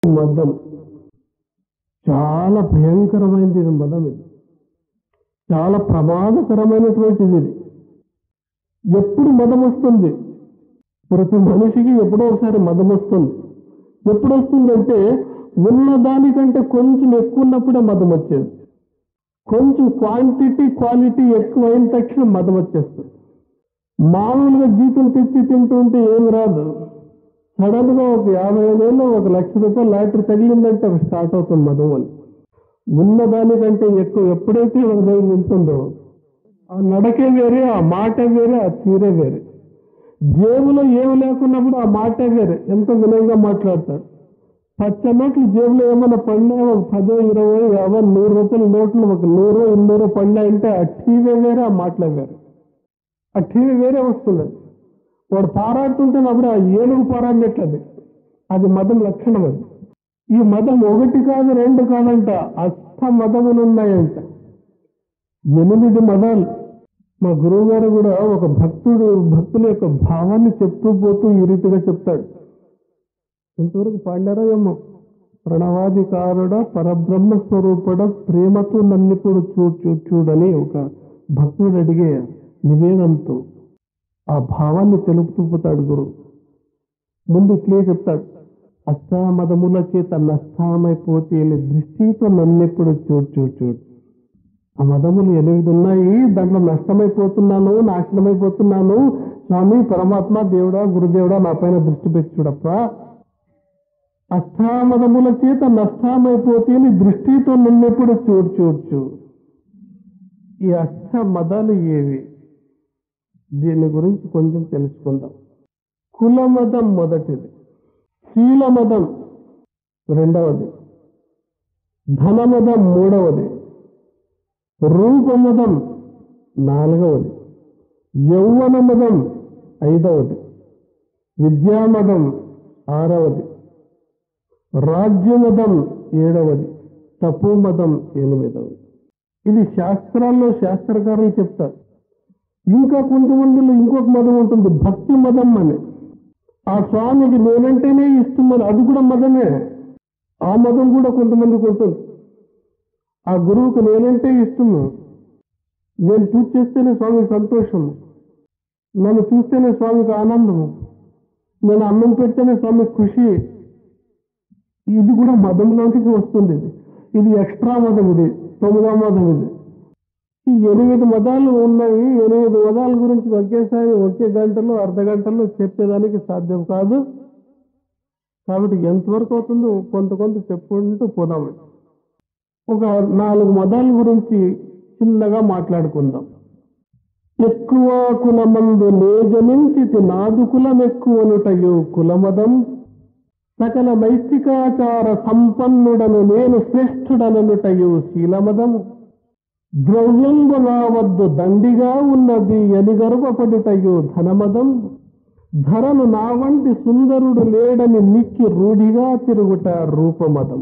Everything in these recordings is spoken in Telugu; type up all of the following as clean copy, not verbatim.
మదం చాలా భయంకరమైనది. ఇది మదం, ఇది చాలా ప్రమాదకరమైనటువంటిది. ఇది ఎప్పుడు మదం వస్తుంది? ప్రతి మనిషికి ఎప్పుడో ఒకసారి మదం వస్తుంది. ఎప్పుడు వస్తుందంటే ఉన్నదానికంటే కొంచెం ఎక్కువ ఉన్నప్పుడే మదం వచ్చేది. కొంచెం క్వాలిటీ ఎక్కువైన తక్షణం మదం వచ్చేస్తుంది. మామూలుగా జీతం తెచ్చి తింటూ ఉంటే ఏమి రాదు. సడన్ గా ఒక 50,000 1,00,000 లాటరీ తగిలిందంటే అవి స్టార్ట్ అవుతుంది మదం అని. ఉన్నదానికంటే ఎక్కువ ఎప్పుడైతే ఒక దగ్గర ఉంటుందో ఆ నడకే వేరే, ఆ మాటే వేరే, ఆ తీరే వేరే. జేబులో ఏమి లేకున్నప్పుడు ఆ మాటే వేరే, ఎంతో వినయంగా మాట్లాడతారు. పచ్చ నోట్లు జేబులో ఏమైనా పడినా ఒక 10, 20, 50, 100 రూపాయల నోట్లు ఒక 100, 200 పడినాయంటే ఆ టీవీ వేరే, ఆ మాటలే వేరే. ఆ టీవీ వేరే వస్తుంది. వాడు పారాడుతుంటేనప్పుడు ఆ ఏనుగు పారాడినట్లది. అది మదం లక్షణం. అది ఈ మదం 1 కాదు 2 కాదంట, అష్ట మదములు ఉన్నాయంట. 8 మదాలు. మా గురువు గారు కూడా ఒక భక్తుల యొక్క భావాన్ని చెప్తూ పోతూ ఈ రీతిగా చెప్తాడు. ఇంతవరకు పాడారో ఏమో. ప్రణవాధికారుడ పరబ్రహ్మ స్వరూపుడ ప్రేమతో నన్నిప్పుడు చూడని ఒక భక్తుడు అడిగే నివేదంతో ఆ భావాన్ని తెలుపుతూ పోతాడు గురువు. ముందు ఇట్లే చెప్తాడు, అష్టామదముల చేత నష్టమైపోతే దృష్టితో నన్నెప్పుడు చూడు. ఆ మదములు 8 ఉన్నాయి, దాంట్లో నష్టమైపోతున్నాను, నాశనమైపోతున్నాను. స్వామి పరమాత్మ దేవుడా గురుదేవుడా నా పైన దృష్టి పెట్టి చూడప్ప. అష్టామదముల చేత నష్టమైపోతే దృష్టితో నన్నెప్పుడు చూడు. ఈ అష్ట మదాలు ఏవి? దీని గురించి కొంచెం తెలుసుకుందాం. కులమదం మొదటిది, శీలమదం రెండవది, ధనమదం మూడవది, రూపమదం నాలుగవది, యౌవనమదం ఐదవది, విద్యామదం ఆరవది, రాజ్యమదం ఏడవది, తపోమదం ఎనిమిదవది. ఇది శాస్త్రాల్లో శాస్త్రకారులు చెప్తారు. ఇంకా కొంతమందిలో ఇంకొక మదం ఉంటుంది, భక్తి మదం అని. ఆ స్వామికి నేనంటేనే ఇష్టమని, అది కూడా మదమే. ఆ మదం కూడా కొంతమందికి ఉంటుంది. ఆ గురువుకు నేనంటే ఇష్టము, నేను పూజ చేస్తేనే స్వామికి సంతోషము, నన్ను చూస్తేనే స్వామికి ఆనందము, నేను అన్నం పెడితేనే స్వామికి ఖుషి. ఇది కూడా మదంలోకి వస్తుంది. ఇది ఎక్స్ట్రా మదం, ఇది 9వ మదం. ఇది ఈ 8 మదాలు ఉన్నాయి. 8 మదాల గురించి ఒకేసారి ఒకే గంటలో అర్ధగంటలో చెప్పేదానికి సాధ్యం కాదు. కాబట్టి ఎంతవరకు అవుతుందో కొంత చెప్పుకుంటూ పోదామండి. ఒక 4 మదాల గురించి చిన్నగా మాట్లాడుకుందాం. ఎక్కువ కులమందు నేజమించి నాదు కులం ఎక్కువనుటయు కులమదం, సకల నైతికాచార సంపన్నుడను నేను శ్రేష్ఠుడననుటయు శీలమదం, ద్రవ్యంబు నా వద్దు దండిగా ఉన్నది అని గర్వపడుటయు ధనమదం, ధరను నా వంటి సుందరుడు లేడని నిక్కి రూఢిగా తిరుగుట రూపమదం.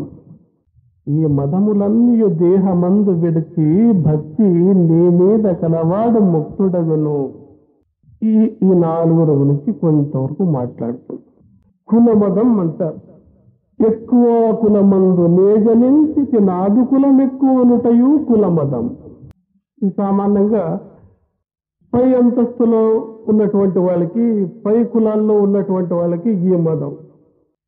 ఈ మదములన్నీ దేహమందు విడిచి భక్తి నీ మీద కలవాడు ముక్తుడగును. ఈ 4 గురించి కొంతవరకు మాట్లాడుతుంది. కులమదం అంటారు. ఎక్కువ కులమందు నేజనించి నాదు కులం ఎక్కువ అనుటయు కులమదం. ఈ సామాన్యంగా పై అంతస్తులో ఉన్నటువంటి వాళ్ళకి, పై కులాల్లో ఉన్నటువంటి వాళ్ళకి ఈ మదం.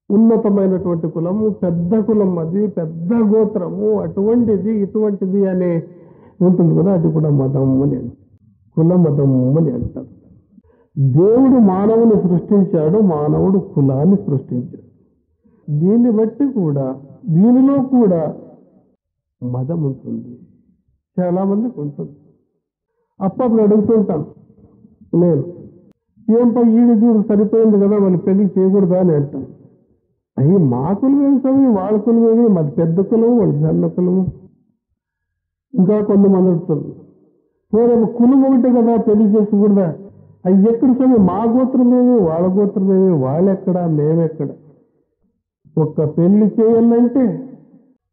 ఉన్నతమైనటువంటి కులము, పెద్ద కులం, అది పెద్ద గోత్రము, అటువంటిది ఇటువంటిది అనే ఉంటుంది కదా, అది కూడా మదం అని, కులమదం అని అంటారు. దేవుడు మానవుని సృష్టించాడు, మానవుడు కులాన్ని సృష్టించాడు. దీన్ని బట్టి కూడా దీనిలో కూడా మదం ఉంటుంది, చాలా మందికి ఉంటుంది. అప్పుడప్పుడు అడుగుతుంటాను నేను, ఏంపై ఈడు చూడు సరిపోయింది కదా, వాళ్ళు పెళ్లి చేయకూడదా అని అంటాను. అవి మా కులమేమి స్వామి, వాళ్ళ కులమేమి, మాది పెద్ద కులము, వాళ్ళ చిన్న కులము. ఇంకా కొంతమంది అడుగుతుంది, కులం ఒకటే కదా పెళ్లి చేసుకోకూడదా? అవి ఎక్కడ స్వామి, మా గోత్రమేమి వాళ్ళ గోత్రమేమి, వాళ్ళెక్కడ మేమెక్కడ? ఒక్క పెళ్లి చేయాలంటే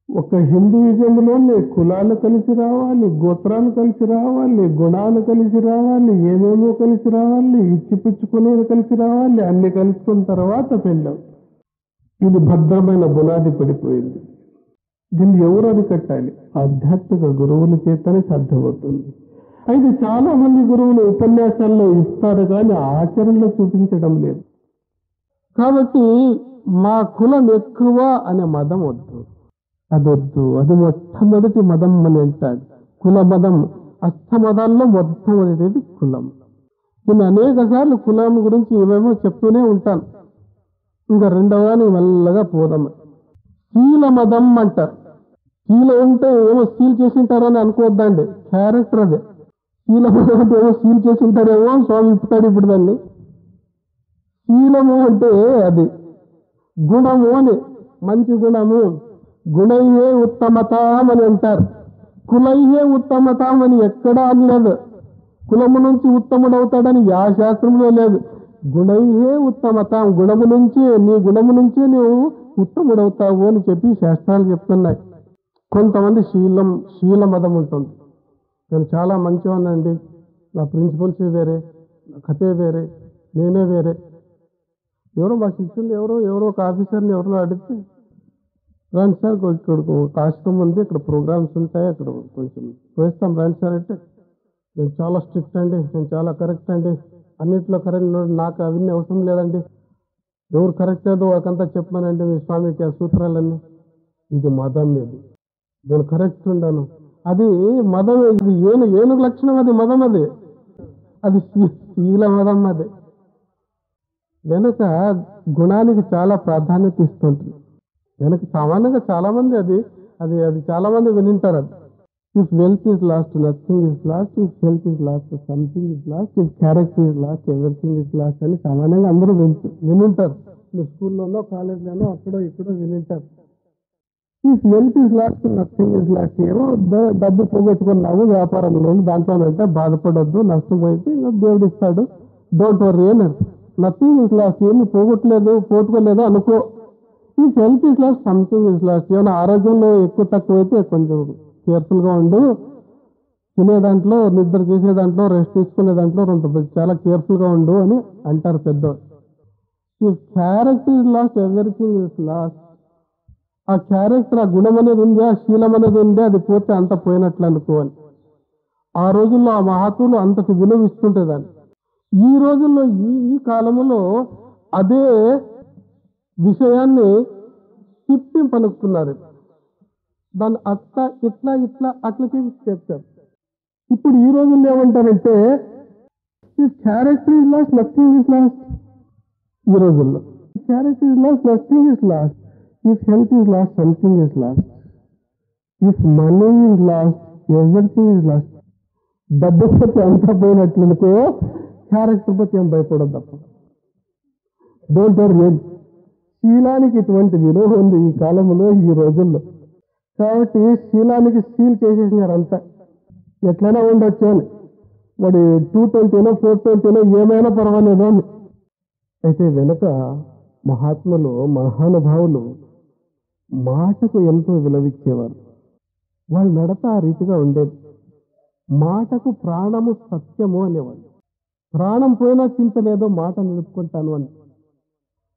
ఒక హిందూయిజంలోనే కులాలు కలిసి రావాలి, గోత్రాలు కలిసి రావాలి, గుణాలు కలిసి రావాలి, ఏమేమో కలిసి రావాలి, ఇచ్చిపుచ్చుకునేది కలిసి రావాలి. అన్ని కలుసుకున్న తర్వాత పెళ్ళి. ఇది భద్రమైన బునాది పడిపోయింది. దీన్ని ఎవరు అరికట్టాలి? ఆధ్యాత్మిక గురువుల చేతనే సాధ్యమవుతుంది. అయితే చాలా మంది గురువులు ఉపన్యాసాల్లో ఇస్తారు కానీ ఆచరణలో చూపించడం లేదు. కాబట్టి మా కులం ఎక్కువ అనే మదం వద్దు, అదొద్దు. అది మొట్టమొదటి మదం అని అంటాడు. కుల మదం అష్టమదాల్లో మొట్టమొదటిది కులం. నేను అనేక సార్లు కులం గురించి ఏమేమో చెప్తూనే ఉంటాను. ఇంకా రెండవదాన్ని మెల్లగా పోదాం. శీల మదం అంటారు. శీల ఉంటే ఏమో సీల్ చేసింటారని అనుకోవద్దండి, క్యారెక్టర్ అదే. శీల మదం అంటే ఏమో సీల్ చేసింటారేమో, స్వామి ఇప్పుతాడు ఇప్పుడు దాన్ని. శీలము అంటే అది గుణము అని, మంచి గుణము. గుణయ్యే ఉత్తమతాం అని అంటారు. కులయ్యే ఉత్తమతాం అని ఎక్కడా అనలేదు. కులము నుంచి ఉత్తముడవుతాడని యా శాస్త్రంలో లేదు. గుణయ్యే ఉత్తమతాం, గుణము నుంచి, నీ గుణము నుంచే నువ్వు ఉత్తముడవుతావు అని చెప్పి శాస్త్రాలు చెప్తున్నాయి. కొంతమంది శీల మదం ఉంటుంది. నేను చాలా మంచివానండి, నా ప్రిన్సిపల్సే వేరే, నా కథే వేరే, నేనే వేరే. ఎవరో మా శిష్యులు ఎవరో ఒక ఆఫీసర్ని ఎవరో అడిగితే, రండి సార్ ఇక్కడ ఒక ఆశ్రమం ఉంది, ఇక్కడ ప్రోగ్రామ్స్ ఉంటాయి, అక్కడ కొంచెం వేస్తాం రండి సార్ అంటే, నేను చాలా స్ట్రిక్ట్ అండి, నేను చాలా కరెక్ట్ అండి, అన్నింటిలో కరెక్ట్, నాకు అవన్నీ అవసరం లేదండి, ఎవరు కరెక్ట్ ఏదో ఒకంతా చెప్పానండి మీ స్వామికి ఆ సూత్రాలన్నీ. ఇది మదం. ఇది నేను కరెక్ట్ ఉండాను, అది మదం. ఇది ఏనుగు లక్షణం, అది మదం. అది శీల మదం. అది వెనుక గుణానికి చాలా ప్రాధాన్యత ఇస్తుంటుంది. వెనక సామాన్యంగా చాలా మంది అది చాలా మంది వినింటారు. అది if wealth is lost nothing is lost, if health is lost something is lost, if character is lost everything is lost అని సామాన్యంగా అందరూ వినింటారు. స్కూల్లోనో కాలేజ్లోనో అక్కడో ఇక్కడో వినింటారు. If wealth is lost nothing is lost. ఏమో డబ్బు పోగొట్టుకున్నావు వ్యాపారంలో, దాంట్లోనంటే బాధపడొద్దు, నష్టపోయితే ఇంకా దేవుడు ఇస్తాడు, డోంట్ వరీ అని. నథింగ్ ఈజ్ లాస్ట్, ఏమి పోగొట్టుకోలేదు అనుకో. ఈ health is lost something is last. ఏమైనా ఆరోగ్యంలో ఎక్కువ తక్కువ అయితే కొంచెం కేర్ఫుల్గా ఉండు, తినే దాంట్లో, నిద్ర చేసే దాంట్లో, రెస్ట్ తీసుకునే దాంట్లో చాలా కేర్ఫుల్గా ఉండు అని అంటారు పెద్దవాళ్ళు. ఈ character is lost everything is last. ఆ క్యారెక్టర్, ఆ గుణం అనేది ఉంది, ఆ శీలం అనేది ఉంది, అది పోతే అంత పోయినట్లు అనుకోవాలి. ఆ రోజుల్లో ఆ మహాత్ములు అంతటి విలువ ఇస్తుంటేదాన్ని. ఈ రోజుల్లో ఈ కాలంలో అదే విషయాన్ని తిప్పి పలుకుతున్నారు. దాన్ని అట్లా ఇట్లా చేసి చెప్తారు. ఇప్పుడు ఈ రోజుల్లో ఏమంటారంటే character is lost nothing is last. ఈ రోజుల్లో character is lost nothing is lost, if health is lost something is lost, if money is lost everything is last. డబ్బు పోతే అంతా పోయినట్లనుకో, క్యారెక్టర్ పోతే ఏం భయపడదు తప్ప. Don't worry. శీలానికి ఇటువంటి విలువ ఉంది ఈ కాలంలో, ఈ రోజుల్లో. కాబట్టి శీలానికి సీల్ చేసేసినారు అంతా. ఎట్లయినా ఉండొచ్చు అని, వాడి 220నో 420నో ఏమైనా పర్వాలేదు అని. అయితే వెనుక మహాత్ములు, మహానుభావులు మాటకు ఎంతో విలువిచ్చేవారు. వాళ్ళు నడత ఆ రీతిగా ఉండేది. మాటకు ప్రాణము సత్యము అనేవాళ్ళు. ప్రాణం పోయినా చింత లేదో, మాట నిలుపుకుంటాను అని.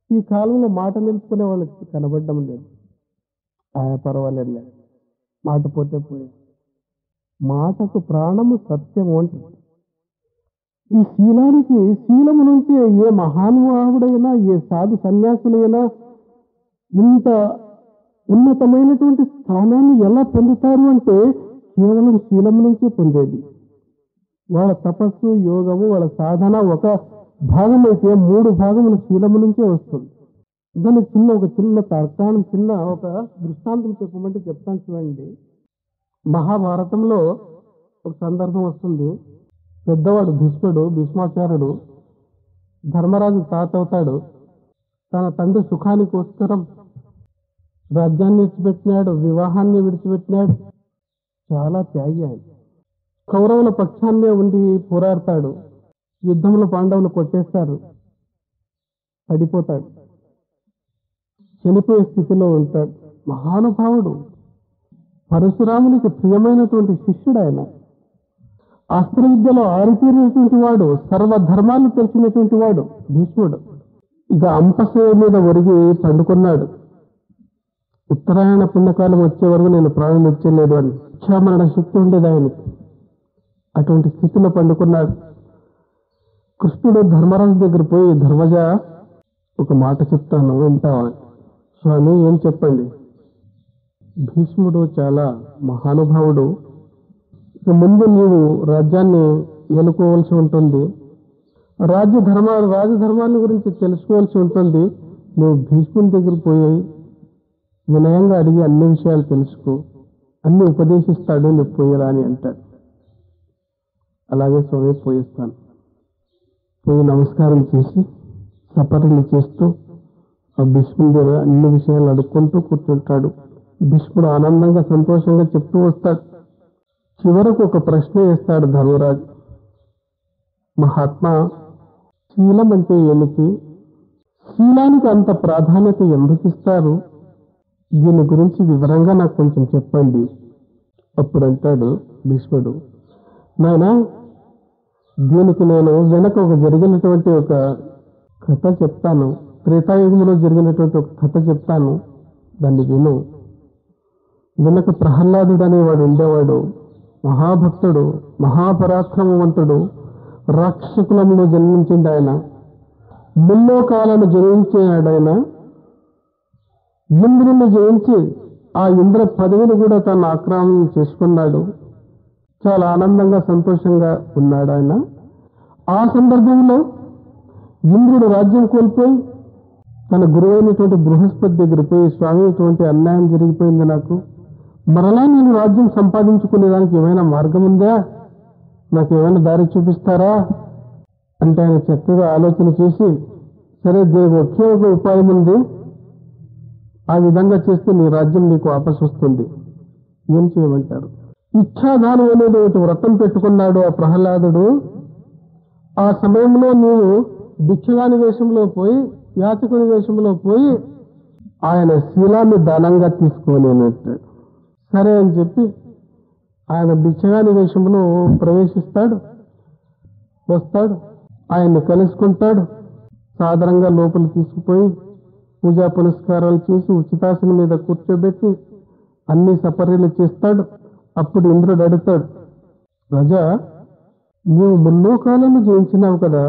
ఈ కాలంలో మాట నిలుపుకునే వాళ్ళకి కనబడడం లేదు. పర్వాలేదు, మాట పోతే పోయే. మాటకు ప్రాణము సత్యము అంటుంది. ఈ శీలము నుంచి ఏ మహానుభావుడైనా, ఏ సాధు సన్యాసులైనా ఇంత ఉన్నతమైనటువంటి స్థానాన్ని ఎలా పొందుతారు అంటే కేవలం శీలము నుంచే పొందేది. వాళ్ళ తపస్సు, యోగము, వాళ్ళ సాధన ఒక భాగం అయితే 3 భాగముల శీలము నుంచే వస్తుంది. దానికి ఒక చిన్న తర్కాణం, ఒక దృష్టాంతం చెప్పమంటే చెప్తాను చూడండి. మహాభారతంలో ఒక సందర్భం వస్తుంది. పెద్దవాడు భీష్మాచార్యుడు ధర్మరాజు తాత అవుతాడు. తన తండ్రి సుఖానికోస్కరం రాజ్యాన్ని విడిచిపెట్టినాడు, వివాహాన్ని విడిచిపెట్టినాడు. చాలా త్యాగి ఆయన. కౌరవుల పక్షాన్నే ఉండి పోరాడతాడు. యుద్ధంలో పాండవులు కొట్టేస్తారు, పడిపోతాడు, చనిపోయే స్థితిలో ఉంటాడు. మహానుభావుడు, పరశురామునికి ప్రియమైనటువంటి శిష్యుడు ఆయన. అస్త్ర విద్యలో ఆరితేరినటువంటి వాడు, సర్వధర్మాలు తెలిసినటువంటి వాడు భీష్ముడు. ఇక అంపశయ మీద ఒరిగి పండుకున్నాడు. ఉత్తరాయణ పుణ్యకాలం వచ్చే వరకు నేను ప్రాణం ఇచ్చేయలేదు అని ఇచ్చామరణ శక్తి ఉండేది ఆయనకి. అటువంటి స్థితిలో పండుకున్నాడు. కృష్ణుడు ధర్మరాజు దగ్గర పోయి, ధర్మజ ఒక మాట చెప్తాను వింటావా? స్వామి ఏం చెప్పండి? భీష్ముడు చాలా మహానుభావుడు. ఇక ముందు నీవు రాజ్యాన్ని ఎన్నుకోవాల్సి ఉంటుంది, రాజధర్మాల గురించి తెలుసుకోవాల్సి ఉంటుంది. నువ్వు భీష్ముని దగ్గర పోయి వినయంగా అడిగి అన్ని విషయాలు తెలుసుకో, అన్ని ఉపదేశిస్తాడు, నువ్వు పోయిరా అని అంటాడు. అలాగే స్వామి పోయిస్తాను. పోయి నమస్కారం చేసి సపర్యలు చేస్తూ ఆ భీష్ముడి దగ్గర అన్ని విషయాలు అడుక్కుంటూ కూర్చుంటాడు. భీష్ముడు ఆనందంగా సంతోషంగా చెప్తూ వస్తాడు. చివరకు ఒక ప్రశ్న వేస్తాడు ధర్మరాజు. మహాత్మా, శీలం అంటే ఏమిటి? శీలానికి అంత ప్రాధాన్యత ఎందుకు ఇస్తారు? దీని గురించి వివరంగా నాకు కొంచెం చెప్పండి. అప్పుడు అంటాడు భీష్ముడు, నాయనా, దీనికి నేను వెనక జరిగినటువంటి ఒక కథ చెప్తాను. త్రేతాయుగంలో జరిగినటువంటి ఒక కథ చెప్తాను, దాన్ని విను. వెనక ప్రహ్లాదుడు అనేవాడు ఉండేవాడు. మహాభక్తుడు, మహాపరాక్రమవంతుడు, రాక్షసుకులంలో జన్మించింది ఆయన. ముల్లోకాలను జయించాడు ఆయన. ఇంద్రుని జయించి ఆ ఇంద్ర పదవిని కూడా తను ఆక్రమణ చేసుకున్నాడు. చాలా ఆనందంగా సంతోషంగా ఉన్నాడు ఆయన. ఆ సందర్భంలో ఇంద్రుడు రాజ్యం కోల్పోయి తన గురువు అయినటువంటి బృహస్పతి దగ్గర పోయి, స్వామి ఇటువంటి అన్యాయం జరిగిపోయింది నాకు, మరలా నేను రాజ్యం సంపాదించుకునేదానికి ఏమైనా మార్గం ఉందా? నాకు ఏమైనా దారి చూపిస్తారా అంటే ఆయన చక్కగా ఆలోచన చేసి, సరే దీనికి ఒకే ఒక ఉపాయం ఉంది, ఆ విధంగా చేస్తే నీ రాజ్యం నీకు వాపసు వస్తుంది. ఏం చేయమంటారు? ఇచ్ఛాదానం అనేది ఒకటి వ్రతం పెట్టుకున్నాడు ఆ ప్రహ్లాదుడు. ఆ సమయంలో నీవు భిక్షగాని వేషంలో పోయి, యాచకుని వేషంలో పోయి ఆయన శీలాన్ని దానంగా తీసుకోలేనట్టాడు. సరే అని చెప్పి ఆయన భిక్షగాని వేషంలో ప్రవేశిస్తాడు. వస్తాడు, ఆయన్ని కలుసుకుంటాడు. సాధారణంగా లోపల తీసుకుపోయి పూజా పునస్కారాలు చేసి ఉచితాసనం మీద కూర్చోబెట్టి అన్ని సపర్యలు చేస్తాడు. అప్పుడు ఇంద్రుడు అడుగుతాడు, రాజా, నీవు ముల్లోకాలను జయించినావు కదా,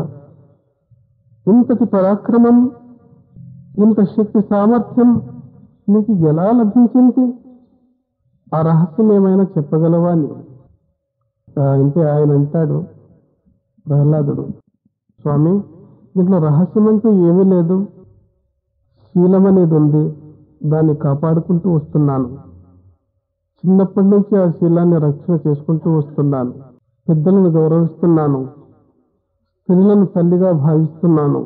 ఇంతటి పరాక్రమం, ఇంత శక్తి సామర్థ్యం నీకు ఎలా లభించింది? ఆ రహస్యం ఏమైనా చెప్పగలవా అని అంటే ఆయన అంటాడు, ప్రహ్లాదుడు, స్వామి దీంట్లో రహస్యం అంటూ ఏమీ లేదు. శీలం అనేది ఉంది, దాన్ని కాపాడుకుంటూ వస్తున్నాను. చిన్నప్పటి నుంచి ఆ శీలాన్ని రక్షణ చేసుకుంటూ వస్తున్నాను. పెద్దలను గౌరవిస్తున్నాను, స్త్రీలను తల్లిగా భావిస్తున్నాను,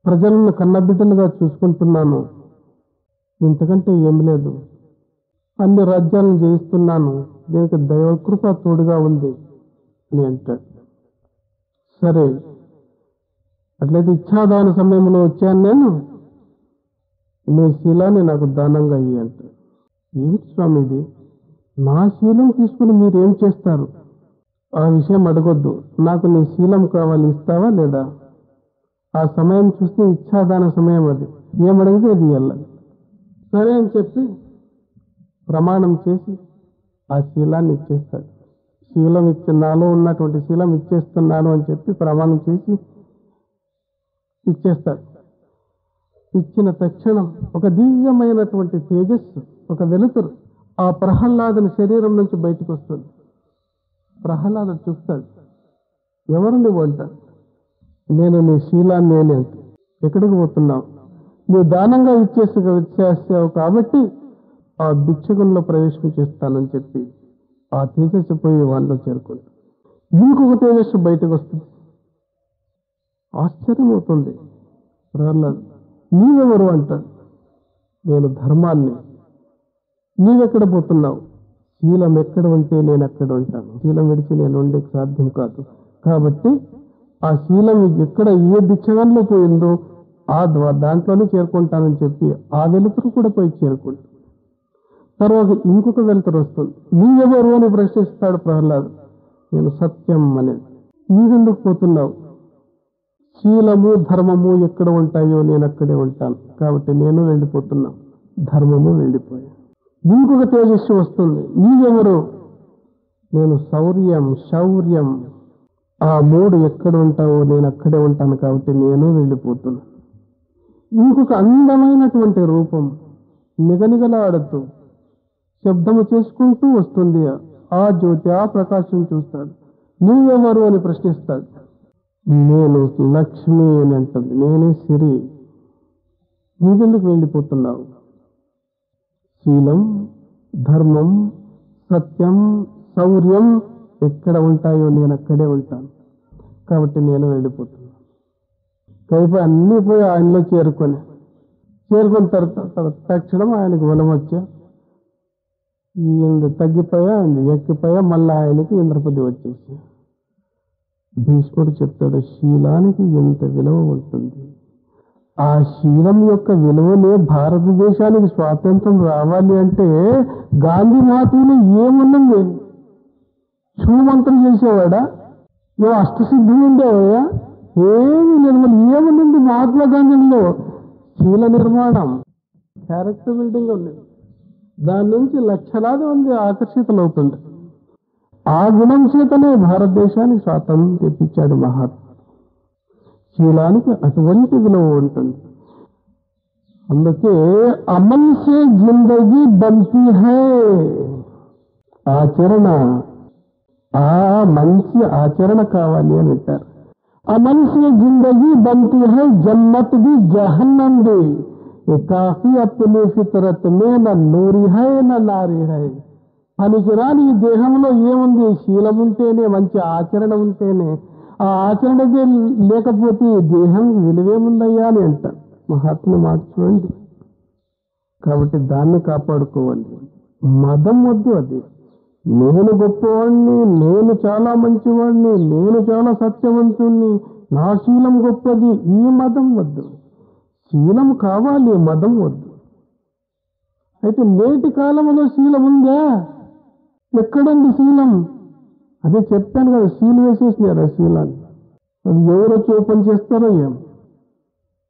ప్రజలను కన్నబిడ్డలుగా చూసుకుంటున్నాను. ఇంతకంటే ఏమి లేదు. అన్ని రాజ్యాలను జయిస్తున్నాను, దీనికి దైవకృప తోడుగా ఉంది అని అంటాడు. సరే, అట్లయితే ఇచ్ఛాదాన సమయంలో వచ్చాను నేను, నీ శీలాన్ని నాకు దానంగా ఇయ్యి అంటాడు. ఏమిటి స్వామి ఇది? నా శీలం తీసుకుని మీరేం చేస్తారు? ఆ విషయం అడగొద్దు, నాకు నీ శీలం కావాలి, ఇస్తావా లేదా? ఆ సమయం చూస్తే ఇచ్ఛాదాన సమయం, అది ఏమడిగితే అది వెళ్ళాలి. సరే అని చెప్పి ప్రమాణం చేసి ఆ శీలాన్ని ఇచ్చేస్తాడు. శీలం నాలో ఉన్నటువంటి శీలం ఇచ్చేస్తున్నాను అని చెప్పి ప్రమాణం చేసి ఇచ్చేస్తాడు. ఇచ్చిన తక్షణం ఒక దివ్యమైనటువంటి తేజస్సు, ఒక వెలుతురు ఆ ప్రహ్లాదుని శరీరం నుంచి బయటకు వస్తుంది. ప్రహ్లాదుడు చూస్తాడు, ఎవరు నువ్వు అంటాడు. నేను నీ శీలాన్ని అంటే, ఎక్కడికి పోతున్నావు? నువ్వు దానంగా ఇచ్చేసావు కాబట్టి ఆ భిక్షకుల్లో ప్రవేశం చేస్తానని చెప్పి ఆ తేజస్సు పోయి వాళ్ళలో చేరుకుంటాడు. ఇంకొక తేజస్సు బయటకు వస్తుంది. ఆశ్చర్యం అవుతుంది. ప్రహ్లాదు, నీవెవరు అంటాడు. నేను ధర్మాన్ని. నీవెక్కడ పోతున్నావు? శీలం ఎక్కడ ఉంటే నేను అక్కడ ఉంటాను. శీలం విడిచి నేను ఉండేకి సాధ్యం కాదు. కాబట్టి ఆ శీలం ఎక్కడ ఏ భిక్షగానిలో పోయిందో దాంట్లోనే చేరుకుంటానని చెప్పి ఆ వెలుతురు కూడా పోయి చేరుకుంటాను. తర్వాత ఇంకొక వెలుతురు వస్తుంది. నీవెవరు అని ప్రశ్నిస్తాడు ప్రహ్లాదు. నేను సత్యం అనేది. నీవెందుకు పోతున్నావు? శీలము ధర్మము ఎక్కడ ఉంటాయో నేను అక్కడే ఉంటాను, కాబట్టి నేను వెళ్ళిపోతున్నా. ధర్మము వెళ్ళిపోయా. ఇంకొక తేజస్సు వస్తుంది. నీవెవరు? నేను శౌర్యం. ఆ మూడు ఎక్కడ ఉంటావో నేను అక్కడే ఉంటాను, కాబట్టి నేను వెళ్ళిపోతున్నా. ఇంకొక అందమైనటువంటి రూపం నిగనిగలాడుతూ శబ్దము చేసుకుంటూ వస్తుంది. ఆ జ్యోతి, ఆ ప్రకాశం చూస్తాడు. నీవెవరు అని ప్రశ్నిస్తాడు. నేను లక్ష్మి అని అంటుంది. నేనే సిరి. నీవెందుకు వెళ్ళిపోతున్నావు? శీలం, ధర్మం, సత్యం, శౌర్యం ఎక్కడ ఉంటాయో నేను అక్కడే ఉంటాను, కాబట్టి నేను వెళ్ళిపోతున్నాను. కైపు అన్నీ పోయి ఆయనలో చేరుకున్న తర్వాత తక్షణం ఆయనకు బలం వచ్చా, తగ్గిపోయా, ఎక్కిపోయా, మళ్ళీ ఆయనకి ఇంద్రపతి వచ్చేసి. భీష్ముడు చెప్తాడు, శీలానికి ఎంత విలువ ఉంటుంది. ఆ శీలం యొక్క విలువనే భారతదేశానికి స్వాతంత్రం రావాలి అంటే గాంధీ మహాత్ములు ఏమున్నది? శూమంత్రం చేసేవాడా? నువ్వు అష్టసిద్ధి ఉండేవా? ఏమి లేదు. మళ్ళీ ఏముంది మహాత్మా గాంధీలో? శీల నిర్మాణం, క్యారెక్టర్ బిల్డింగ్ ఉండేది. దాని నుంచి లక్షలాది మంది ఆకర్షితులవుతుంది. ఆ గుణం చేతనే భారతదేశానికి స్వాతంత్రం తెప్పించాడు మహాత్మా. శీలానికి అటువంటి విలువ ఉంటుంది. అందుకే అమల్ సే జిందగీ బంతి హై. ఆచరణ, ఆ మంచి ఆచరణ కావాలి అని అంటారు. అమల్ సే జిందగీ బంతి హై, జన్నత్ బి జహన్నం బి. కాఫీ అప్నే ఫితరత్ మే నా నూరి హై నా నారి హై. పనికిరాని ఈ దేహంలో ఏముంది? శీలం ఉంటేనే, మంచి ఆచరణ ఉంటేనే. ఆ ఆచరణకే లేకపోతే ఈ దేహం విలువేముందయ్యా అని అంటారు. మహాత్మ మాట చూడండి. కాబట్టి దాన్ని కాపాడుకోవాలి. మదం వద్దు. అది నేను గొప్పవాడిని, నేను చాలా మంచివాడిని, నేను చాలా సత్యవంతుణ్ణి, నా శీలం గొప్పది, ఈ మదం వద్దు. శీలం కావాలి, మదం వద్దు. అయితే నేటి కాలంలో శీలం ఉందా? ఎక్కడండి శీలం? అదే చెప్పాను కదా, సీల్ వేసేసినారు ఆ శీలాన్ని. అది ఎవరు వచ్చి ఓపెన్ చేస్తారో ఏం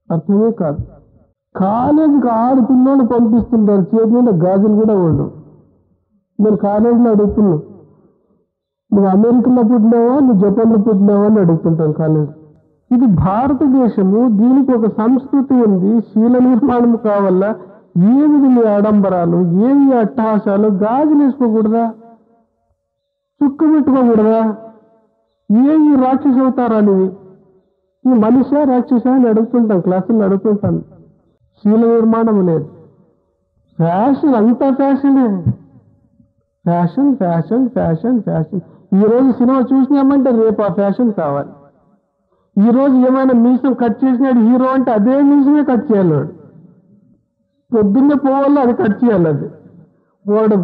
అర్థమే కాదు. కాలేజీకి 6 పిల్లలు పంపిస్తుంటారు, చేతి మీద గాజులు కూడా ఉండవు. నేను కాలేజీలో అడుగుతున్నా, నువ్వు అమెరికాలో పుట్టినావా, నువ్వు జపాన్లో పుట్టినావా అని అడుగుతుంటాను కాలేజీ. ఇది భారతదేశము, దీనికి ఒక సంస్కృతి ఉంది. శీల నిర్మాణం కావాలా? ఏమిది మీ ఆడంబరాలు, ఏమి అట్టహాసాలు? గాజులు వేసుకోకూడదా? చుక్కు పెట్టుకోకూడదా? ఏమి రాక్షస అవతారాలు? ఈ మనిషి రాక్షస అని అడుగుతుంటాను, క్లాసుల్లో అడుగుతుంటాను. శీల నిర్మాణం లేదు. ఫ్యాషన్, అంతా ఫ్యాషనే. Fashion fashion fashion fashion. ఈరోజు సినిమా చూసినామంటే రేపు ఆ ఫ్యాషన్ కావాలి. ఈరోజు ఏమైనా మీసం కట్ చేసినాడు హీరో అంటే అదే మీసమే కట్ చేయాలి. వాడు పొద్దున్నే పోవాలో అది కట్ చేయాలి. అది వాడు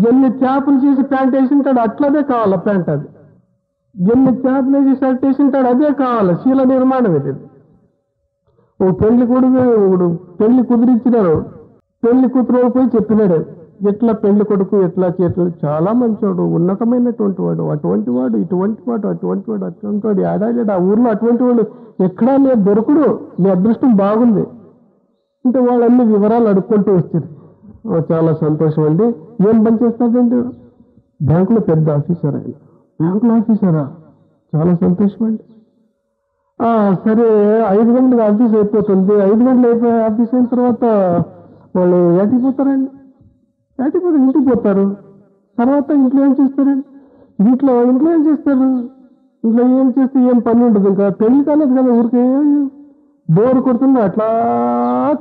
ఎన్ని చేపలు చేసి ప్యాంట్ వేసింటాడు అట్లదే కావాలా ప్యాంట్. అది ఎన్ని చేపలు వేసి షర్ట్ వేసింటాడు అదే కావాలి. శీల నిర్మాణం ఇది. ఓ పెళ్లి కొడుకు పెళ్లి కుదిరించినారు. పెళ్లి కూతురు పోయి చెప్పినాడు, ఎట్లా పెళ్లి కొడుకు ఎట్లా చేతులు, చాలా మంచివాడు, ఉన్నతమైనటువంటి వాడు, అటువంటి వాడు, ఇటువంటి వాడు, అటువంటి వాడు, అటువంటి వాడు, ఆడాలేడు. ఆ ఊర్లో అటువంటి వాడు ఎక్కడా లేదు, దొరకడు. నీ అదృష్టం బాగుంది అంటే వాళ్ళన్ని వివరాలు అడుక్కుంటూ వచ్చారు. చాలా సంతోషం అండి. ఏం పని చేస్తాడండి? బ్యాంకులో పెద్ద ఆఫీసర్. ఆయన బ్యాంకులో ఆఫీసరా? చాలా సంతోషం అండి. సరే 5 గంటలకు ఆఫీస్ అయిపోతుంది. 5 గంటలు అయిపోయి ఆఫీస్ అయిన తర్వాత వాళ్ళు ఏటికి పోతారండి? ఇంటికి పోతారు. తర్వాత ఇంట్లో ఏం చేస్తారండి? ఇంట్లో ఏం చేస్తారు? ఇంట్లో ఏం చేస్తే ఏం పని ఉండదు. ఇంకా పెళ్లి కాలేదు కదా, ఊరికే బోర్ కొడుతుంది, అట్లా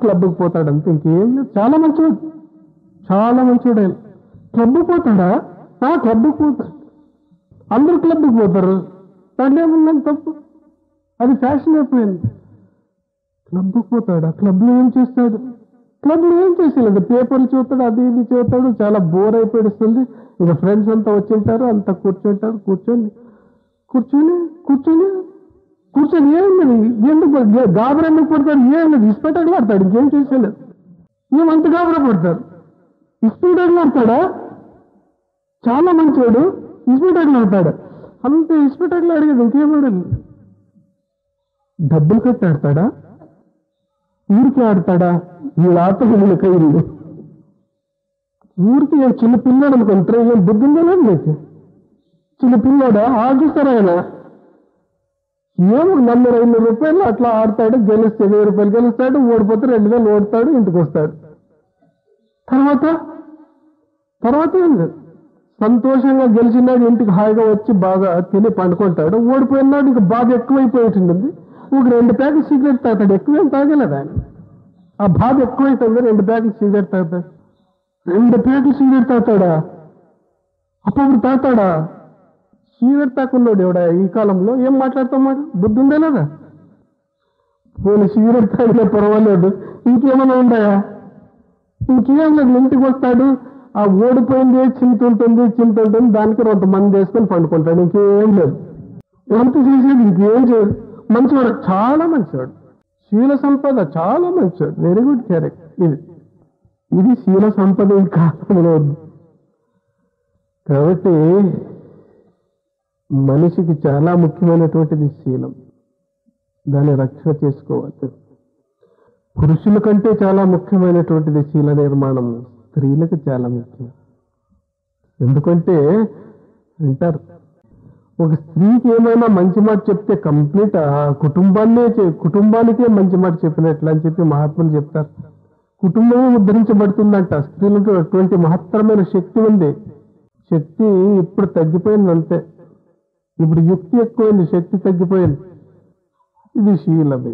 క్లబ్కి పోతాడు అంతే, ఇంకేం లేదు. చాలా మంచివాడు ఆయన. క్లబ్కి పోతాడా? క్లబ్కి పోతాడు. అందరూ క్లబ్కి పోతారు, దాంట్లో ఏముందని తప్పు? అది ఫ్యాషన్ అయిపోయింది. క్లబ్కి పోతాడా? క్లబ్లో ఏం చేస్తాడు? క్లబ్లో ఏం చేసేది? పేపర్లు చూస్తాడు, అది ఇది చూస్తాడు. చాలా బోర్ అయిపోయిస్తుంది. ఇక ఫ్రెండ్స్ అంతా వచ్చింటారు, అంతా కూర్చుంటారు. కూర్చొని ఏముంది? ఎందుకు గాబరా ఎందుకు పడతాడు? ఏం లేదు, ఇస్పెట్టలు ఆడతాడు, ఇంకేం చేసేలేదు. ఏమంత గాబరా పడతారు? ఇస్పెట్టలు ఆడతాడా? చాలా మంచివాడు, ఇస్పెట్టలు ఆడతాడు. అంతే, ఇస్పెట్టలు అడిగేది ఇంకేమాడదు. డబ్బులు కట్టి ఆడతాడా? ఊరికి ఆడతాడా? వీళ్ళ ఆట వీళ్ళ కైలు ఊరికి చిన్న పిల్లాడు అనుకుంటారు. ఏం బుద్ధి ఉందా మీకు? చిన్న పిల్లాడా? ఆగిస్తారు ఆయన. ఏమో 40-50 రూపాయలు అట్లా ఆడతాడు. గెలిస్తే 1000 రూపాయలు గెలుస్తాడు, ఓడిపోతే 2000 ఓడతాడు, ఇంటికి వస్తాడు. తర్వాత ఏం లేదు. సంతోషంగా గెలిచినాడు, ఇంటికి హాయిగా వచ్చి బాగా తిని పండుకుంటాడు. ఓడిపోయినాడు, ఇక బాధ ఎక్కువైపోయి ఉంటుంది. ఒక 2 ప్యాకెట్ సిగరెట్ తాగుతాడు. ఎక్కువేం తాగలేదు ఆయన. ఆ బాధ ఎక్కువైతుంది. 2 ప్యాకెట్ సిగరెట్ తాగుతాడు. 2 ప్యాకెట్ సిగరెట్ తాగుతాడా? అప్పుడు తాగుతాడా? సిగరెట్ తాకున్నాడు ఎవడా ఈ కాలంలో? ఏం మాట్లాడతామాట? బుద్ధి ఉందా లేదా? పోనీ సిగరెట్ తాగినా పర్వాలేదు, ఇంకేమైనా ఉన్నాయా? ఇంకేం లేదు. ఇంటికి వస్తాడు, ఆ ఓడిపోయింది చింత ఉంటుంది, దానికి 2 మంది వేసుకొని పండుకుంటాడు. ఇంకేం లేదు. ఎంత చేసేది ఇంకేం చేయదు. మంచివాడు, చాలా మంచివాడు. శీల సంపద చాలా మంచివాడు. Very good character. ఇది శీల సంపద ఈ కాలంలో. కాబట్టి మనిషికి చాలా ముఖ్యమైనటువంటిది శీలం. దాన్ని రక్షణ చేసుకోవచ్చు. పురుషుల కంటే చాలా ముఖ్యమైనటువంటిది శీల నిర్మాణం స్త్రీలకు చాలా ముఖ్యం. ఎందుకంటే అంటారు, ఒక స్త్రీకి ఏమైనా మంచి మాట చెప్తే కంప్లీట్ ఆ కుటుంబానికే మంచి మాట చెప్పినట్లు అని చెప్పి మహాత్ములు చెప్తారు. కుటుంబమే ఉద్ధరించబడుతుందంట. స్త్రీలకు అటువంటి మహత్తరమైన శక్తి ఉంది. శక్తి ఇప్పుడు తగ్గిపోయింది అంతే. ఇప్పుడు యుక్తి ఎక్కువైంది, శక్తి తగ్గిపోయింది. ఇది శీలం.